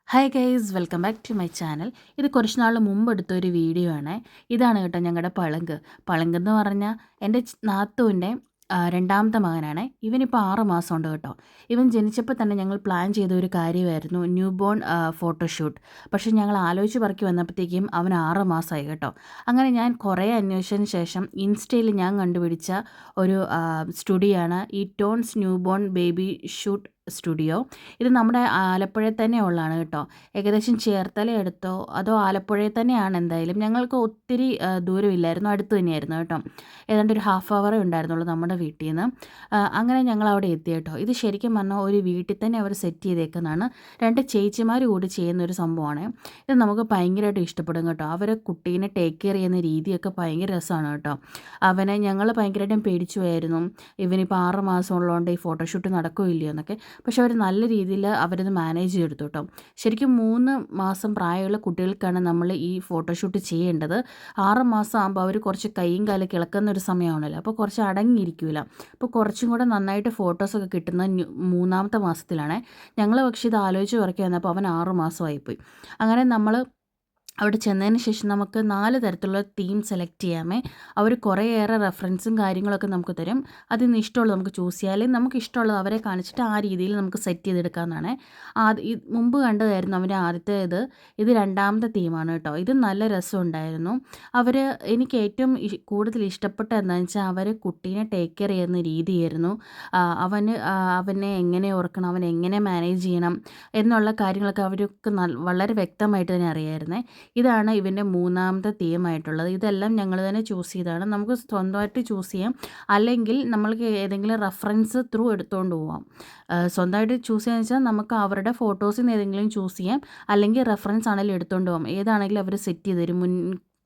Hi guys, welcome back to my channel. ഇത് കുറച്ച് നാൾ മുമ്പ് എടുത്തൊരു വീഡിയോ ആണ്. ഇതാണ് കേട്ടോ ഞങ്ങളുടെ പളങ്കെന്ന് പറഞ്ഞാൽ എൻ്റെ നാത്തൂൻ്റെ രണ്ടാമത്തെ മകനാണ്. ഇവനിപ്പോൾ 6 മാസമുണ്ട് കേട്ടോ. ഇവൻ ജനിച്ചപ്പോൾ തന്നെ ഞങ്ങൾ പ്ലാൻ ചെയ്ത ഒരു കാര്യമായിരുന്നു ന്യൂ ബോൺ ഫോട്ടോഷൂട്ട്. പക്ഷേ ഞങ്ങൾ ആലോചിച്ച് പറക്കി വന്നപ്പോഴത്തേക്കും അവൻ 6 മാസമായി കേട്ടോ. അങ്ങനെ ഞാൻ കുറേ അന്വേഷിച്ചതിന് ശേഷം ഇൻസ്റ്റയിൽ ഞാൻ കണ്ടുപിടിച്ച ഒരു സ്റ്റുഡിയോ ആണ് ഈ tones new born baby shoot studio. ഇത് നമ്മുടെ ആലപ്പുഴയിൽ തന്നെ ഉള്ളതാണ് കേട്ടോ. ഏകദേശം ചേർത്തല അടുത്തോ അതോ ആലപ്പുഴയിൽ തന്നെയാണ്. എന്തായാലും ഞങ്ങൾക്ക് ഒത്തിരി ദൂരമില്ലായിരുന്നു, അടുത്ത് തന്നെയായിരുന്നു കേട്ടോ. ഏതാണ്ട് ഒരു ഹാഫ് അവറേ ഉണ്ടായിരുന്നുള്ളൂ നമ്മുടെ വീട്ടിൽ നിന്ന്. അങ്ങനെ ഞങ്ങൾ അവിടെ എത്തി കേട്ടോ. ഇത് ശരിക്കും പറഞ്ഞാൽ ഒരു വീട്ടിൽ തന്നെ അവർ സെറ്റ് ചെയ്തേക്കുന്നതാണ്. 2 ചേച്ചിമാർ കൂടി ചെയ്യുന്ന ഒരു സംഭവമാണ്. ഇത് നമുക്ക് ഭയങ്കരമായിട്ട് ഇഷ്ടപ്പെടും കേട്ടോ. അവരെ കുട്ടീനെ ടേക്ക് കെയർ ചെയ്യുന്ന രീതിയൊക്കെ ഭയങ്കര രസമാണ് കേട്ടോ. അവനെ ഞങ്ങൾ ഭയങ്കരമായിട്ടും പേടിച്ചു പോയായിരുന്നു, ഇവനിപ്പോൾ 6 മാസം ഉള്ളതുകൊണ്ട് ഈ ഫോട്ടോഷൂട്ട് നടക്കുകയില്ലയോ എന്നൊക്കെ. പക്ഷെ അവർ നല്ല രീതിയിൽ അവരത് മാനേജ് ചെയ്തെടുത്തു കേട്ടോ. ശരിക്കും 3 മാസം പ്രായമുള്ള കുട്ടികൾക്കാണ് നമ്മൾ ഈ ഫോട്ടോഷൂട്ട് ചെയ്യേണ്ടത്. 6 മാസം ആകുമ്പോൾ അവർ കുറച്ച് കൈയും കാലൊക്കെ ഇളക്കുന്ന ഒരു സമയമാണല്ലോ, അപ്പോൾ കുറച്ച് അടങ്ങിയിരിക്കില്ല. അപ്പോൾ കുറച്ചും കൂടെ നന്നായിട്ട് ഫോട്ടോസൊക്കെ കിട്ടുന്ന 3-ാമത്തെ മാസത്തിലാണ്. ഞങ്ങൾ പക്ഷേ ഇത് ആലോചിച്ച് പറക്കി വന്നപ്പോൾ അവൻ 6 മാസമായിപ്പോയി. അങ്ങനെ നമ്മൾ അവിടെ ചെന്നതിന് ശേഷം നമുക്ക് 4 തരത്തിലുള്ള തീം സെലക്ട് ചെയ്യാമേ. അവർ കുറേയേറെ റെഫറൻസും കാര്യങ്ങളൊക്കെ നമുക്ക് തരും. അതിൽ നിന്ന് ഇഷ്ടമുള്ളത് നമുക്ക് ചൂസ് ചെയ്യാം, അല്ലെങ്കിൽ നമുക്ക് ഇഷ്ടമുള്ളത് അവരെ കാണിച്ചിട്ട് ആ രീതിയിൽ നമുക്ക് സെറ്റ് ചെയ്തെടുക്കാമെന്നാണ്. മുമ്പ് കണ്ടതായിരുന്നു അവൻ്റെ ആദ്യത്തേത്. ഇത് 2-ാമത്തെ തീമാണ് കേട്ടോ. ഇത് നല്ല രസമുണ്ടായിരുന്നു. എനിക്ക് ഏറ്റവും കൂടുതൽ ഇഷ്ടപ്പെട്ട എന്താണെന്ന് വെച്ചാൽ അവർ കുട്ടീനെ ടേക്ക് കെയർ ചെയ്യുന്ന രീതിയായിരുന്നു. അവനെ എങ്ങനെ ഓർക്കണം, അവനെ എങ്ങനെ മാനേജ് ചെയ്യണം എന്നുള്ള കാര്യങ്ങളൊക്കെ അവർക്ക് വളരെ വ്യക്തമായിട്ട് തന്നെ അറിയാമായിരുന്നേ. ഇതാണ് ഇവൻ്റെ 3-ാമത്തെ തീമായിട്ടുള്ളത്. ഇതെല്ലാം ഞങ്ങൾ തന്നെ ചൂസ് ചെയ്തതാണ്. നമുക്ക് സ്വന്തമായിട്ട് ചൂസ് ചെയ്യാം, അല്ലെങ്കിൽ നമ്മൾക്ക് ഏതെങ്കിലും റെഫറൻസ് ത്രൂ എടുത്തുകൊണ്ട് പോവാം. സ്വന്തമായിട്ട് ചൂസ് ചെയ്യാന്ന് വെച്ചാൽ നമുക്ക് അവരുടെ ഫോട്ടോസിൽ നിന്ന് ഏതെങ്കിലും ചൂസ് ചെയ്യാം, അല്ലെങ്കിൽ റെഫറൻസ് ആണെങ്കിലും എടുത്തുകൊണ്ട് പോകാം. ഏതാണെങ്കിലും അവർ സെറ്റ് ചെയ്ത് തരും.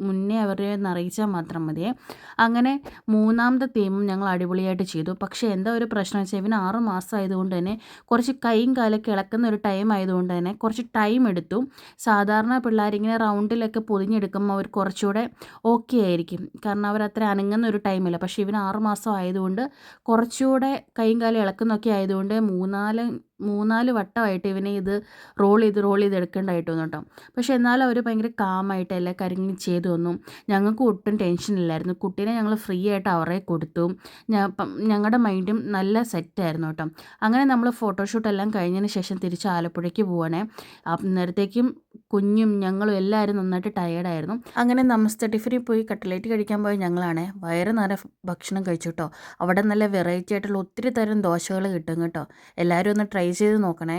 മുന്നേ അവരെ ഒന്ന് അറിയിച്ചാൽ മാത്രം മതിയേ. അങ്ങനെ 3-ാമത്തെ തീമും ഞങ്ങൾ അടിപൊളിയായിട്ട് ചെയ്തു. പക്ഷേ എന്താ ഒരു പ്രശ്നം വെച്ചാൽ ഇവന് 6 മാസം ആയതുകൊണ്ട് തന്നെ കുറച്ച് കൈയും കാലൊക്കെ ഇളക്കുന്ന ഒരു ടൈം ആയതുകൊണ്ട് തന്നെ കുറച്ച് ടൈം എടുത്തു. സാധാരണ പിള്ളേരിങ്ങനെ റൗണ്ടിലൊക്കെ പൊതിഞ്ഞെടുക്കുമ്പോൾ അവർ കുറച്ചുകൂടെ ഓക്കെ ആയിരിക്കും, കാരണം അവരത്ര അനങ്ങുന്ന ഒരു ടൈമില്ല. പക്ഷേ ഇവന് 6 മാസം ആയതുകൊണ്ട് കുറച്ചുകൂടെ കൈയും കാലും ഇളക്കുന്നൊക്കെ ആയതുകൊണ്ട് 3-4 വട്ടമായിട്ട് ഇവനെ ഇത് റോൾ ചെയ്ത് എടുക്കേണ്ടതായിട്ട് വന്നു കേട്ടോ. പക്ഷേ എന്നാലും അവർ ഭയങ്കര കാമായിട്ട് എല്ലാ കാര്യങ്ങളും ചെയ്തു തന്നു. ഞങ്ങൾക്ക് ഒട്ടും ടെൻഷനില്ലായിരുന്നു. കുട്ടീനെ ഞങ്ങൾ ഫ്രീ ആയിട്ട് അവരെ കൊടുത്തു. ഞങ്ങളുടെ മൈൻഡും നല്ല സെറ്റായിരുന്നു കേട്ടോ. അങ്ങനെ നമ്മൾ ഫോട്ടോഷൂട്ടെല്ലാം കഴിഞ്ഞതിന് ശേഷം തിരിച്ച് ആലപ്പുഴയ്ക്ക് പോവാണേ. അന്നേരത്തേക്കും കുഞ്ഞും ഞങ്ങളും എല്ലാവരും നന്നായിട്ട് ടയേർഡായിരുന്നു. അങ്ങനെ നമസ്തേ ടിഫിനിൽ പോയി കട്ട്ലേറ്റ് കഴിക്കാൻ പോയി ഞങ്ങളാണ് വയറ് നിറയെ ഭക്ഷണം കഴിച്ചു കേട്ടോ. അവിടെ നല്ല വെറൈറ്റി ആയിട്ടുള്ള ഒത്തിരി തരം ദോശകൾ കിട്ടും കേട്ടോ. എല്ലാവരും ഒന്ന് ട്രൈ ചെയ്ത് നോക്കണേ.